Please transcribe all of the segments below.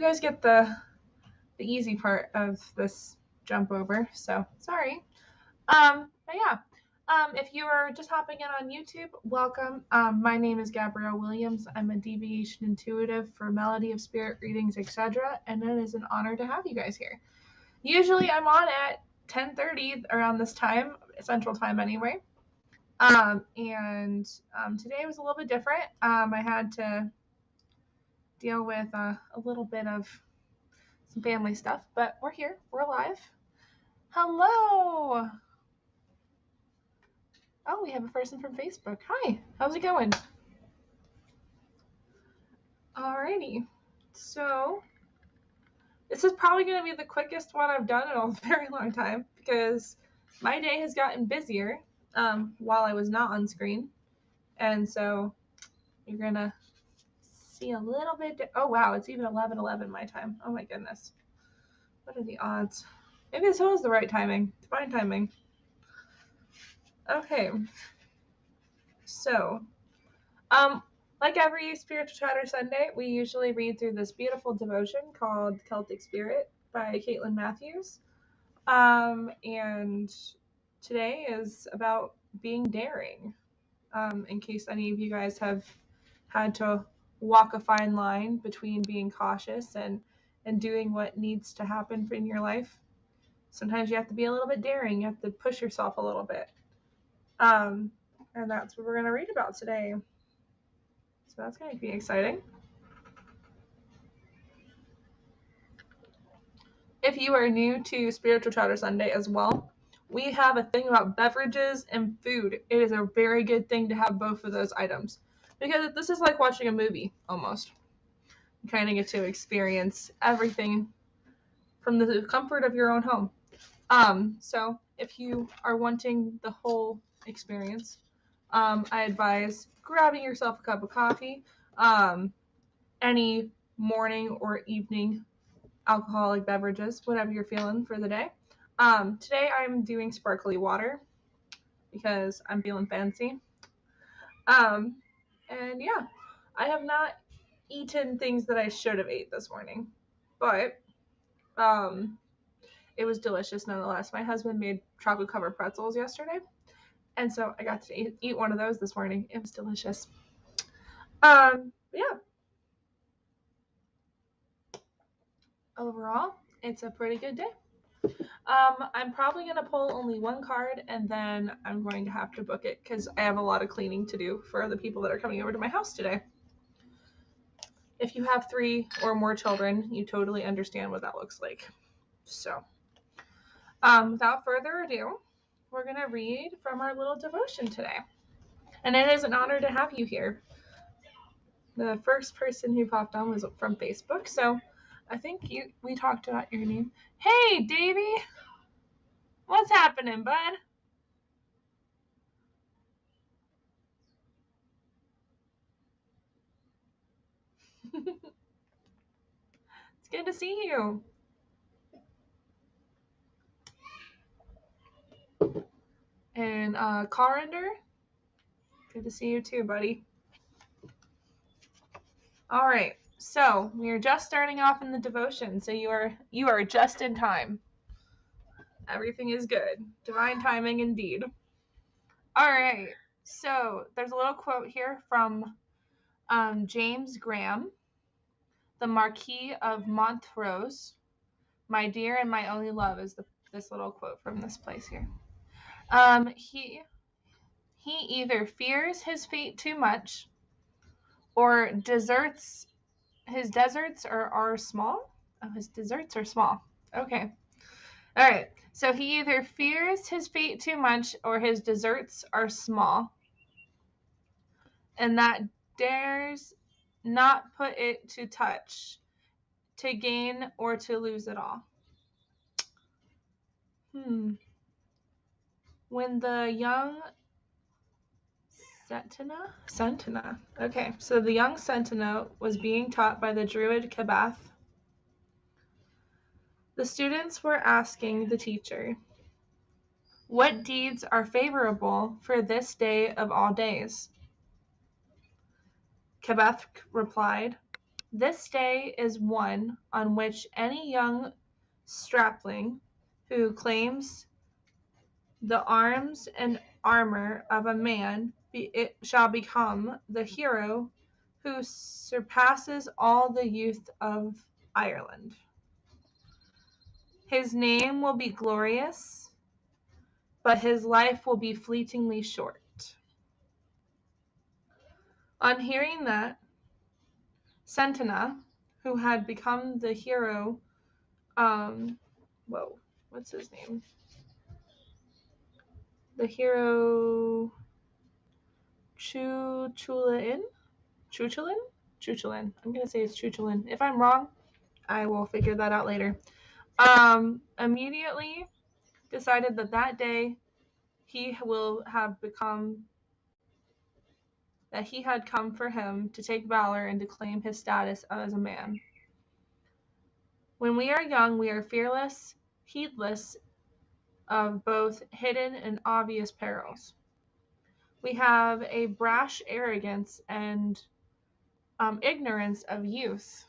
You guys get the easy part of this jump over, so sorry. But yeah, if you are just hopping in on YouTube, welcome. My name is Gabrielle Williams. I'm a deviation intuitive for Melody of Spirit readings, etc., and it is an honor to have you guys here. Usually I'm on at 10:30 around this time, Central Time anyway. And today was a little bit different. I had to deal with a little bit of some family stuff, but we're here. We're alive. Hello. Oh, we have a person from Facebook. Hi. How's it going? Alrighty. So this is probably going to be the quickest one I've done in a very long time because my day has gotten busier while I was not on screen. And so you're going to see a little bit. Oh, wow. It's even 11:11 my time. Oh, my goodness. What are the odds? Maybe this was the right timing. Divine timing. Okay. So, like every Spiritual Chatter Sunday, we usually read through this beautiful devotion called Celtic Spirit by Caitlin Matthews. And today is about being daring. In case any of you guys have had to walk a fine line between being cautious and doing what needs to happen in your life. Sometimes you have to be a little bit daring. You have to push yourself a little bit. And that's what we're going to read about today. So that's going to be exciting. If you are new to Spiritual Chatter Sunday as well, we have a thing about beverages and food. It is a very good thing to have both of those items because this is like watching a movie almost. You kind of get to experience everything from the comfort of your own home. So if you are wanting the whole experience, I advise grabbing yourself a cup of coffee, any morning or evening alcoholic beverages, whatever you're feeling for the day. Today I'm doing sparkly water because I'm feeling fancy. And yeah, I have not eaten things that I should have ate this morning, but it was delicious nonetheless. My husband made chocolate covered pretzels yesterday, and so I got to eat one of those this morning. It was delicious. Yeah. Overall, it's a pretty good day. I'm probably going to pull only one card, and then I'm going to have to book it because I have a lot of cleaning to do for the people that are coming over to my house today. If you have 3 or more children, you totally understand what that looks like. So, without further ado, we're going to read from our little devotion today. And it is an honor to have you here. The first person who popped on was from Facebook, so I think we talked about your name. Hey, Davey! What's happening, bud? It's good to see you. And Corinder, good to see you too, buddy. All right, so we are just starting off in the devotion, so you are just in time. Everything is good. Divine timing indeed. All right, so there's a little quote here from James Graham, the Marquis of Montrose. My dear and my only love is this little quote from this place here. He either fears his fate too much or deserts his deserts are small. Oh, his deserts are small. Okay. All right. So he either fears his fate too much or his deserts are small, and that dares not put it to touch, to gain or to lose it all. When the young Sentina. Okay, so the young Sentina was being taught by the druid Kabath. The students were asking the teacher, "What deeds are favorable for this day of all days?" Kabath replied, This day is one on which any young strapling who claims the arms and armor of a man it shall become the hero who surpasses all the youth of Ireland. His name will be glorious, but his life will be fleetingly short. On hearing that, Sentina, who had become the hero, what's his name? The hero Chuchulin? Chuchulin. I'm going to say it's Chuchulin. If I'm wrong, I will figure that out later. Immediately decided that day he had come for him to take valor and to claim his status as a man. When we are young, we are fearless, heedless of both hidden and obvious perils. We have a brash arrogance and ignorance of youth,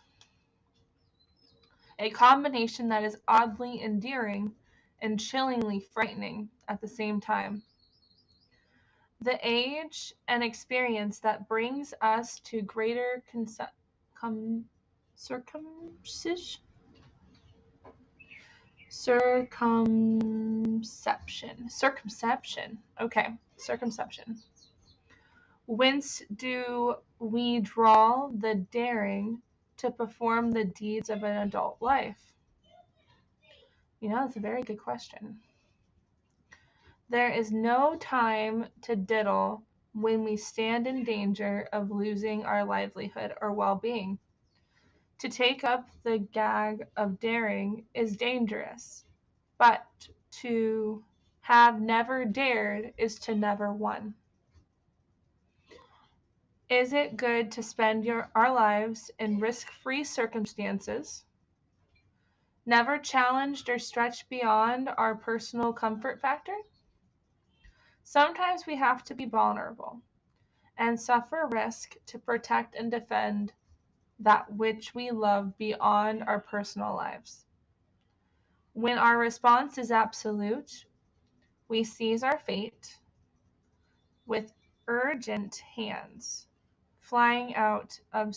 a combination that is oddly endearing and chillingly frightening at the same time. The age and experience that brings us to greater circumception. Whence do we draw the daring to perform the deeds of an adult life? That's a very good question. There is no time to diddle when we stand in danger of losing our livelihood or well-being. To take up the gag of daring is dangerous, but to have never dared is to never won. Is it good to spend our lives in risk-free circumstances, never challenged or stretched beyond our personal comfort factor? Sometimes we have to be vulnerable and suffer risk to protect and defend that which we love beyond our personal lives. When our response is absolute, we seize our fate with urgent hands, flying out on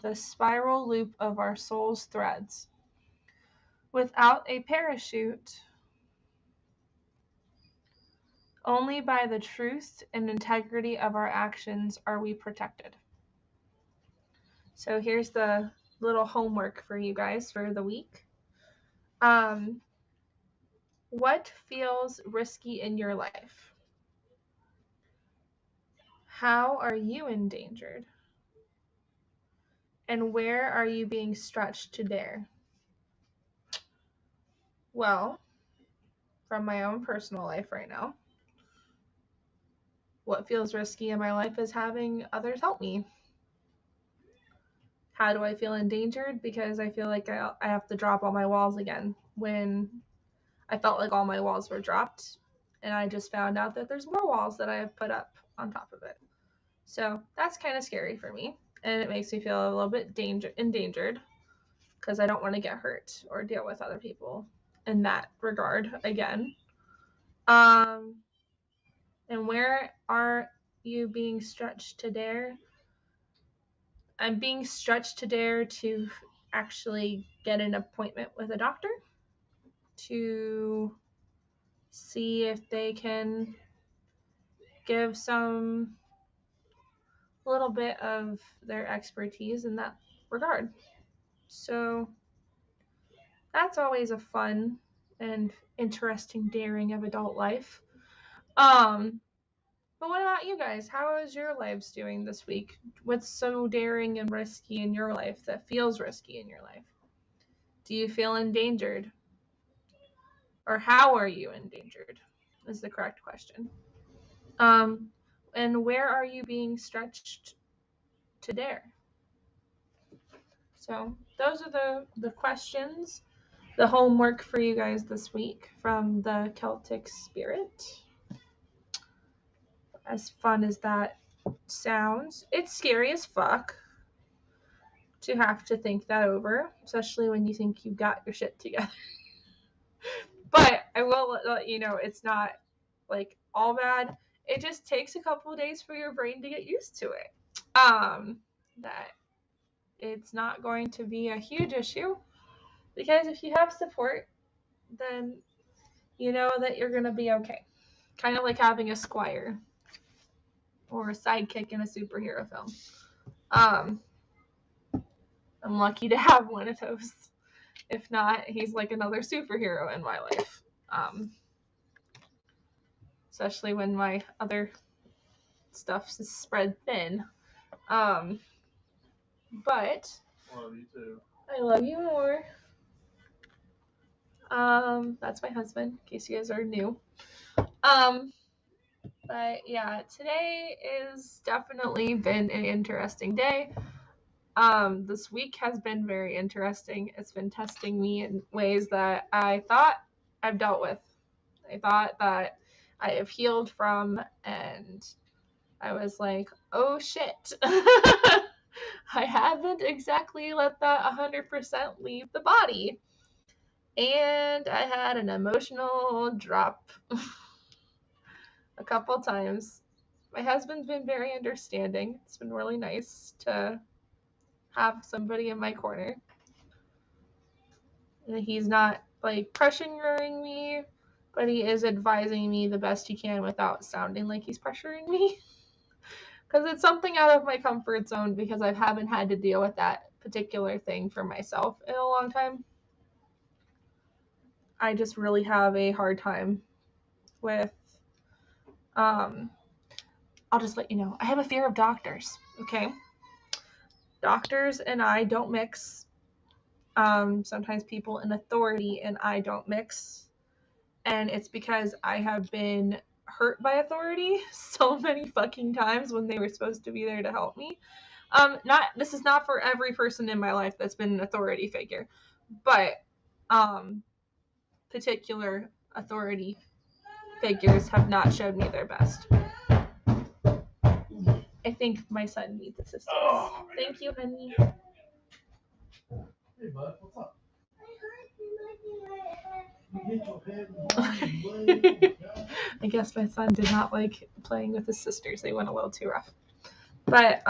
the spiral loop of our soul's threads. Without a parachute, only by the truth and integrity of our actions are we protected. So here's the little homework for you guys for the week. What feels risky in your life? How are you endangered? And where are you being stretched to dare? Well, from my own personal life right now, what feels risky in my life is having others help me. How do I feel endangered? Because I feel like I have to drop all my walls again when I felt like all my walls were dropped, and I just found out that there's more walls that I have put up on top of it. So that's kind of scary for me, and it makes me feel a little bit endangered because I don't want to get hurt or deal with other people in that regard again. And where are you being stretched to dare? I'm being stretched to dare to actually get an appointment with a doctor to see if they can give some little bit of their expertise in that regard. So that's always a fun and interesting daring of adult life. But what about you guys? How is your lives doing this week? What's so daring and risky in your life that feels risky in your life? Do you feel endangered? Or how are you endangered is the correct question. And where are you being stretched to dare? So those are the questions, the homework for you guys this week from the Celtic Spirit. As fun as that sounds. It's scary as fuck to have to think that over, especially when you think you've got your shit together. But I will let you know it's not like all bad. It just takes a couple of days for your brain to get used to it. That it's not going to be a huge issue, because if you have support, then you know that you're going to be okay. Kind of like having a squire or a sidekick in a superhero film. I'm lucky to have one of those. If not, he's like another superhero in my life. Especially when my other stuff is spread thin. But Love you too. I love you more. That's my husband, in case you guys are new. But yeah, today is definitely been an interesting day. This week has been very interesting. It's been testing me in ways that I thought I've dealt with. I thought that I have healed from, and I was like, oh shit. I haven't exactly let that 100% leave the body. And I had an emotional drop a couple times. My husband's been very understanding. It's been really nice to have somebody in my corner. And he's not like pressuring me, but he is advising me the best he can without sounding like he's pressuring me. Because it's something out of my comfort zone, because I haven't had to deal with that particular thing for myself in a long time. I just really have a hard time with, I'll just let you know, I have a fear of doctors, okay? Doctors and I don't mix. Sometimes people in authority and I don't mix. And it's because I have been hurt by authority so many fucking times when they were supposed to be there to help me. This is not for every person in my life that's been an authority figure, but particular authority figures have not showed me their best. I think my son needs assistance. Thank you, honey. Hey, bud, what's up? I guess my son did not like playing with his sisters. They went a little too rough. But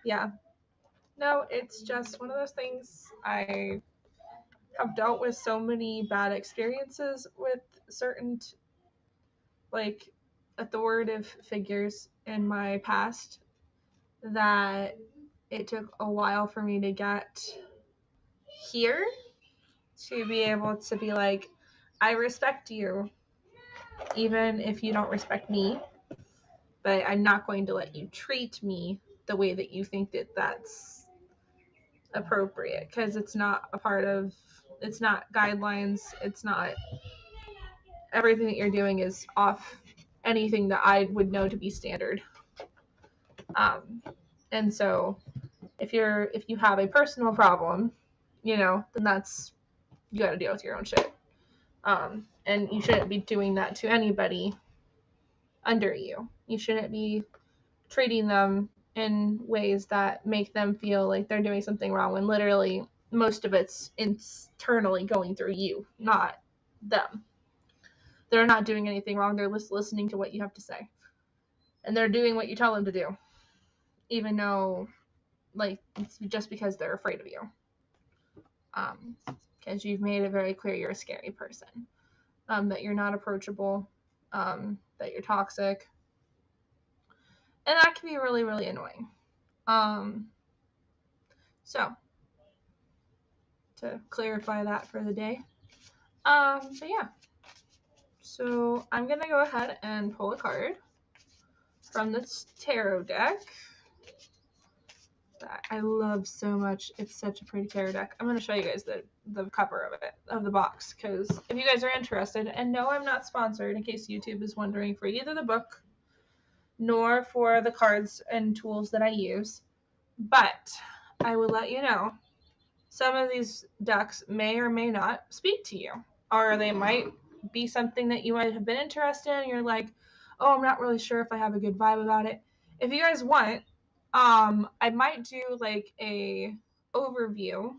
yeah. No, it's just one of those things. I have dealt with so many bad experiences with certain like authoritative figures in my past that it took a while for me to get here to be able to be like, I respect you even if you don't respect me, but I'm not going to let you treat me the way that you think that that's appropriate, because it's not a part of, it's not guidelines, it's not, everything that you're doing is off anything that I would know to be standard. And so if you have a personal problem, then that's, you got to deal with your own shit. And you shouldn't be doing that to anybody under you. You shouldn't be treating them in ways that make them feel like they're doing something wrong, when literally most of it's internally going through you, not them. They're not doing anything wrong. They're listening to what you have to say. And they're doing what you tell them to do, even though, like, it's just because they're afraid of you. Because you've made it very clear you're a scary person. That you're not approachable, that you're toxic. And that can be really, really annoying. So, to clarify that for the day. But yeah. So, I'm going to go ahead and pull a card from this tarot deck that I love so much. It's such a pretty tarot deck. I'm going to show you guys the cover of it, of the box, because if you guys are interested, and no, I'm not sponsored, in case YouTube is wondering, for either the book nor for the cards and tools that I use, but I will let you know, some of these decks may or may not speak to you, or they might be something that you might have been interested in and you're like, oh, I'm not really sure if I have a good vibe about it. if you guys want, I might do like a overview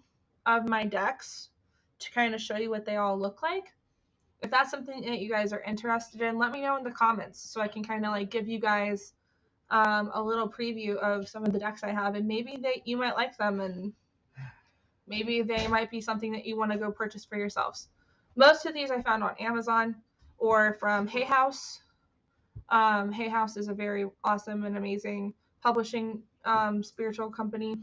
of my decks to kind of show you what they all look like. If that's something that you guys are interested in, let me know in the comments so I can kind of like give you guys a little preview of some of the decks I have, and maybe you might like them, and maybe they might be something that you want to go purchase for yourselves. Most of these I found on Amazon or from Hay House. Hay House is a very awesome and amazing publishing spiritual company.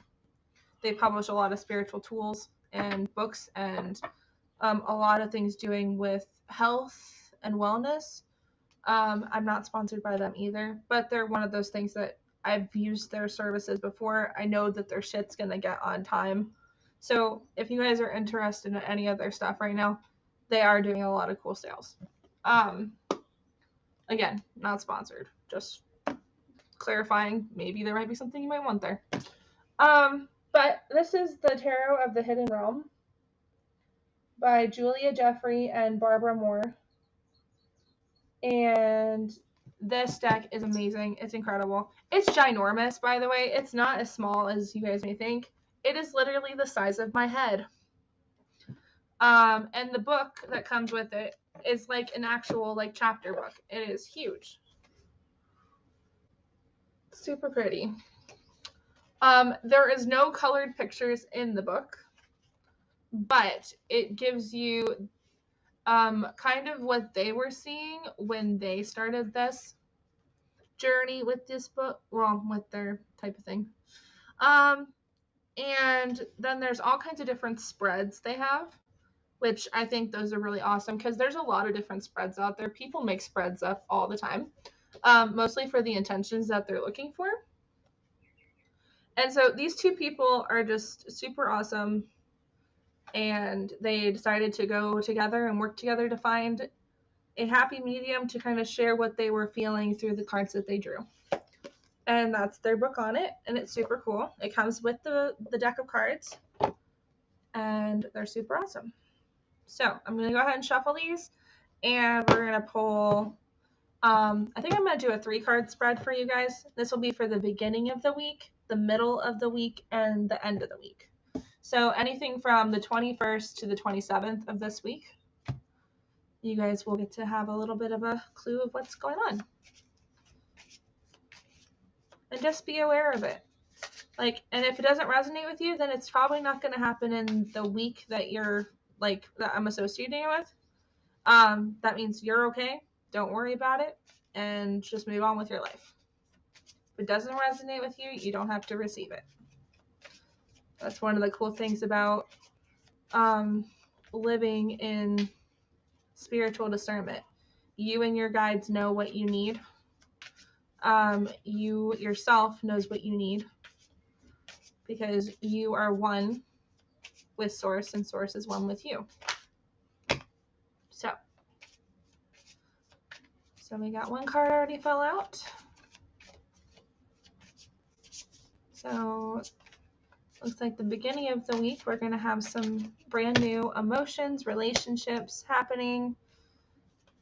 They publish a lot of spiritual tools and books and a lot of things doing with health and wellness. I'm not sponsored by them either, but they're one of those things that I've used their services before. I know that their shit's gonna get on time. So if you guys are interested in any of their stuff right now, they are doing a lot of cool sales. Again, not sponsored, just clarifying. Maybe there might be something you might want there. But this is the Tarot of the Hidden Realm by Julia Jeffrey and Barbara Moore. And this deck is amazing. It's incredible. It's ginormous, by the way. It's not as small as you guys may think. It is literally the size of my head. And the book that comes with it is like an actual like chapter book. It is huge. Super pretty. There is no colored pictures in the book, but it gives you kind of what they were seeing when they started this journey with this book, well, with their type of thing. And then there's all kinds of different spreads they have, which I think those are really awesome because there's a lot of different spreads out there. People make spreads up all the time, mostly for the intentions that they're looking for. And so these two people are just super awesome, and they decided to go together and work together to find a happy medium to kind of share what they were feeling through the cards that they drew. And that's their book on it, and it's super cool. It comes with the deck of cards, and they're super awesome. So I'm going to go ahead and shuffle these, and we're going to pull, I think I'm going to do a 3-card spread for you guys. This will be for the beginning of the week, the middle of the week, and the end of the week. So anything from the 21st to the 27th of this week, you guys will get to have a little bit of a clue of what's going on. And just be aware of it. Like, and if it doesn't resonate with you, then it's probably not going to happen in the week that you're, like, that I'm associating with. That means you're okay. Don't worry about it. And just move on with your life. If it doesn't resonate with you, you don't have to receive it. That's one of the cool things about living in spiritual discernment. You and your guides know what you need. You yourself knows what you need because you are one with Source and Source is one with you. So we got one card already fell out. So looks like the beginning of the week we're going to have some brand new emotions, relationships happening.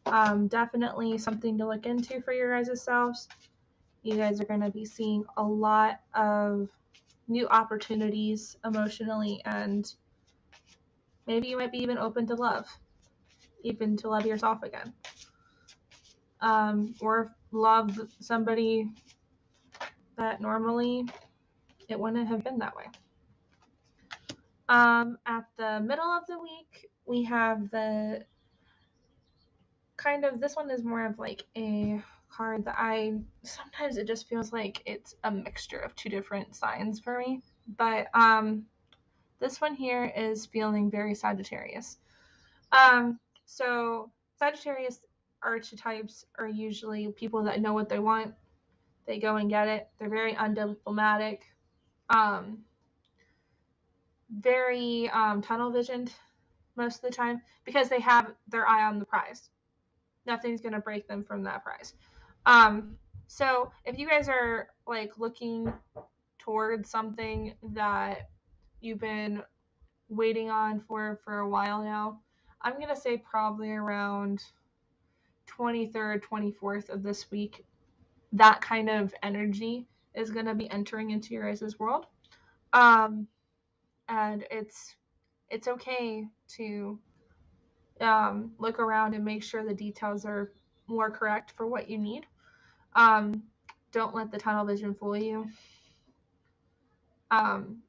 Definitely something to look into for your guys' selves. You guys are going to be seeing a lot of new opportunities emotionally, and maybe you might be even open to love, even to love yourself again, or love somebody that normally it wouldn't have been that way. At the middle of the week, we have the kind of, this one is more of like a card that sometimes it just feels like it's a mixture of 2 different signs for me, but this one here is feeling very Sagittarius. So Sagittarius archetypes are usually people that know what they want. They go and get it. They're very undiplomatic, very tunnel visioned most of the time because they have their eye on the prize. Nothing's going to break them from that prize. So if you guys are like looking towards something that you've been waiting on for a while now, I'm going to say probably around 23rd, 24th of this week that kind of energy is going to be entering into your guys' world. And it's okay to look around and make sure the details are more correct for what you need. Don't let the tunnel vision fool you.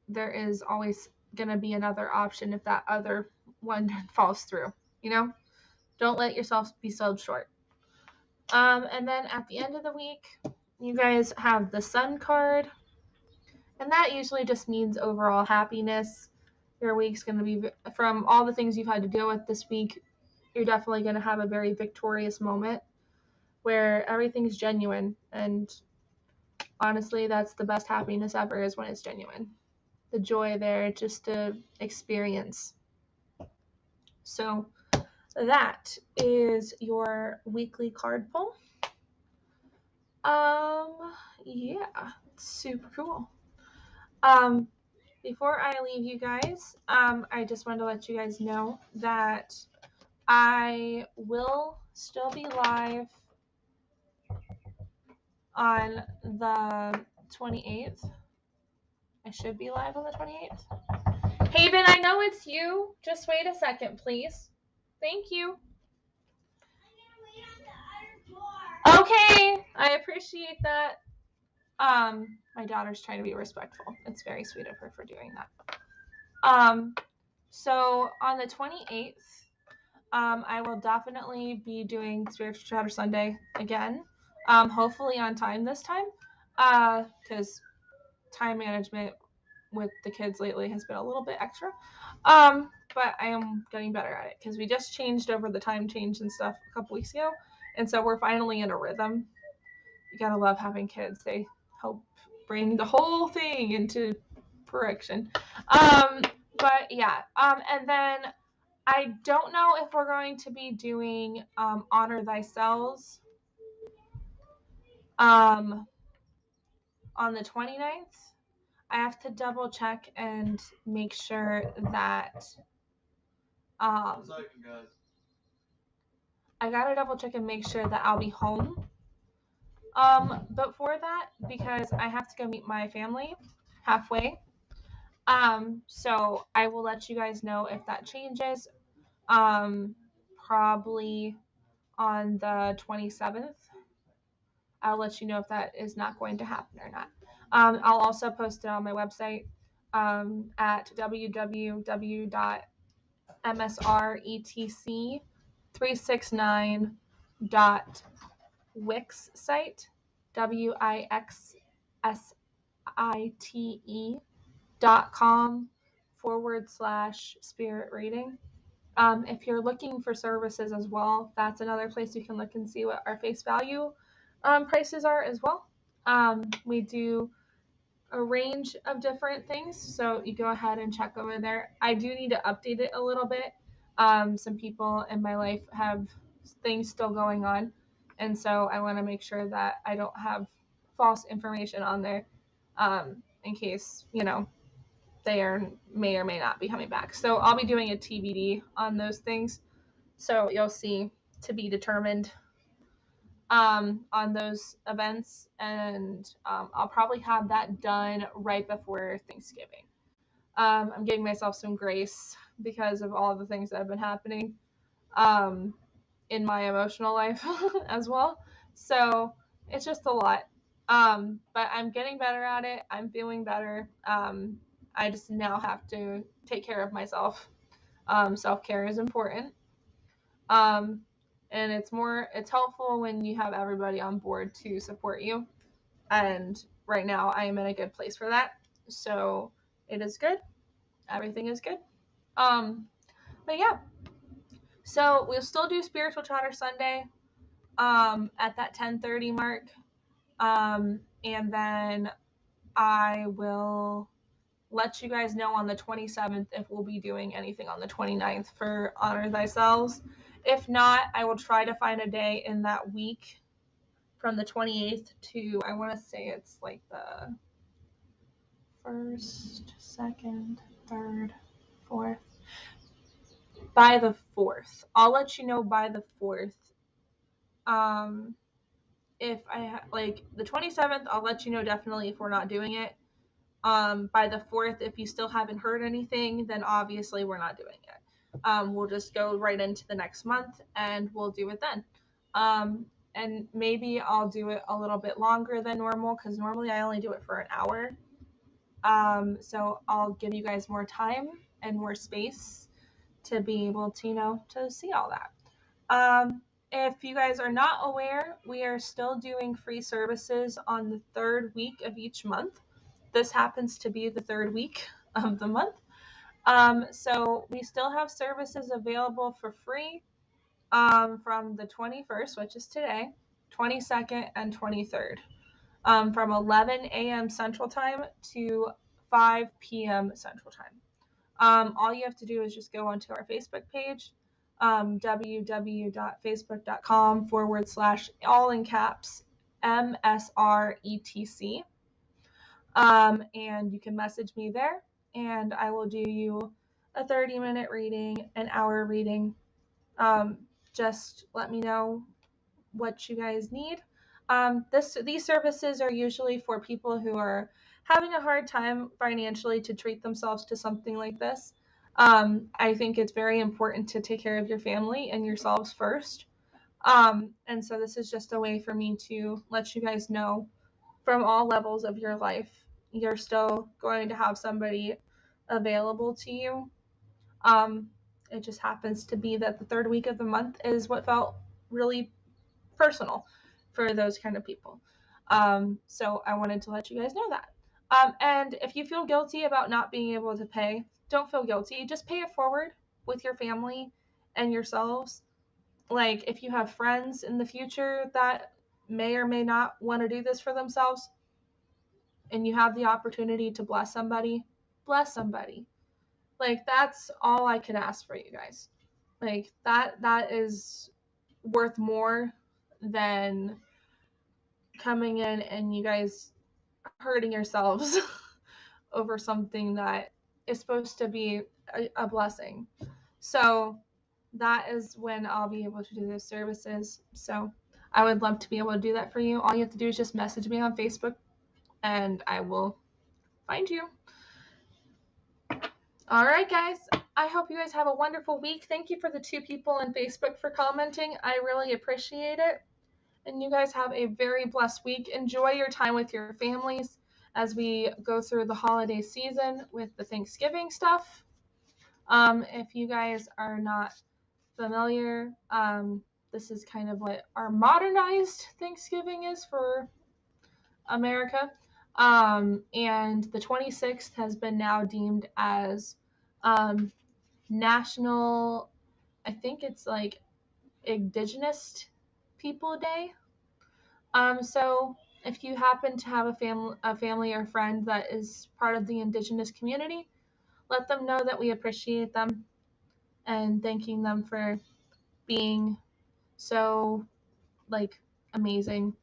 There is always going to be another option if that other one falls through, Don't let yourself be sold short. And then at the end of the week, you guys have the Sun card, and that usually just means overall happiness. Your week's going to be, from all the things you've had to deal with this week, you're definitely going to have a very victorious moment where everything's genuine. And honestly, that's the best happiness ever, is when it's genuine. The joy there just to experience. So that is your weekly card pull. Yeah, super cool. Before I leave you guys, I just wanted to let you guys know that I will still be live on the 28th. I should be live on the 28th. Haven, I know it's you. Just wait a second, please. Thank you. Okay, I appreciate that. My daughter's trying to be respectful. It's very sweet of her for doing that. So on the 28th, I will definitely be doing Spiritual Chatter Sunday again. Hopefully on time this time, because time management with the kids lately has been a little bit extra. But I am getting better at it because we just changed over the time change and stuff a couple weeks ago, and so we're finally in a rhythm. You gotta love having kids. They help bring the whole thing into fruition. But yeah. And then I don't know if we're going to be doing Honor Thyself on the 29th. I have to double check and make sure that I gotta double check and make sure that I'll be home before that, because I have to go meet my family halfway. So I will let you guys know if that changes. Probably on the 27th. I'll let you know if that is not going to happen or not. I'll also post it on my website at www.msretc369.wix site, wixsite.com/spirit reading. If you're looking for services as well, that's another place you can look and see what our face value prices are as well. We do a range of different things, so you go ahead and check over there. I do need to update it a little bit. Some people in my life have things still going on, and so I want to make sure that I don't have false information on there in case, they may or may not be coming back. So I'll be doing a TBD on those things. So you'll see, to be determined on those events. And I'll probably have that done right before Thanksgiving. I'm giving myself some grace because of all the things that have been happening in my emotional life as well. So it's just a lot. But I'm getting better at it. I'm feeling better. I just now have to take care of myself. Self-care is important. And it's helpful when you have everybody on board to support you. And right now I am in a good place for that. So it is good. Everything is good. But yeah. So we'll still do Spiritual Chatter Sunday at that 10:30 mark. And then I will let you guys know on the 27th if we'll be doing anything on the 29th for Honor Thyself. If not, I will try to find a day in that week from the 28th to, I want to say it's like the 1st, 2nd, 3rd, 4th. By the 4th. I'll let you know by the 4th if like the 27th, I'll let you know definitely if we're not doing it. By the 4th, if you still haven't heard anything, then obviously we're not doing it. We'll just go right into the next month and we'll do it then. And maybe I'll do it a little bit longer than normal because normally I only do it for an hour. So I'll give you guys more time and more space to be able to, to see all that. If you guys are not aware, we are still doing free services on the 3rd week of each month. This happens to be the 3rd week of the month. So we still have services available for free from the 21st, which is today, 22nd, and 23rd, from 11 a.m. Central Time to 5 p.m. Central Time. All you have to do is just go onto our Facebook page, www.facebook.com/ all in caps MSRETC. And you can message me there and I will do you a 30-minute reading, an hour reading. Just let me know what you guys need. These services are usually for people who are having a hard time financially to treat themselves to something like this. I think it's very important to take care of your family and yourselves first. And so this is just a way for me to let you guys know from all levels of your life, you're still going to have somebody available to you. It just happens to be that the 3rd week of the month is what felt really personal for those kind of people. So I wanted to let you guys know that. And if you feel guilty about not being able to pay, don't feel guilty. Just pay it forward with your family and yourselves. Like if you have friends in the future that may or may not want to do this for themselves, and you have the opportunity to bless somebody, bless somebody. Like that's all I could ask for you guys. Like that is worth more than coming in and you guys hurting yourselves over something that is supposed to be a blessing. So that is when I'll be able to do those services. So I would love to be able to do that for you. All you have to do is just message me on Facebook and I will find you. All right, guys. I hope you guys have a wonderful week. Thank you for the 2 people on Facebook for commenting. I really appreciate it. And you guys have a very blessed week. Enjoy your time with your families as we go through the holiday season with the Thanksgiving stuff. If you guys are not familiar, this is kind of what our modernized Thanksgiving is for America. And the 26th has been now deemed as National, I think it's like Indigenous People Day. So if you happen to have a family or friend that is part of the Indigenous community, let them know that we appreciate them and thanking them for being so amazing,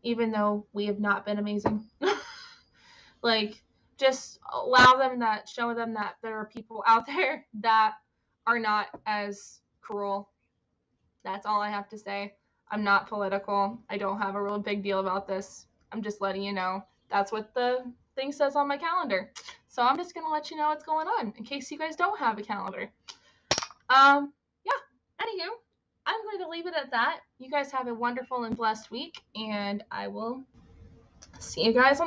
even though we have not been amazing. Just show them that there are people out there that are not as cruel. That's all I have to say. I'm not political. I don't have a real big deal about this. I'm just letting you know. That's what the thing says on my calendar. So I'm just going to let you know what's going on in case you guys don't have a calendar. Anywho, I'm going to leave it at that. You guys have a wonderful and blessed week, and I will see you guys on the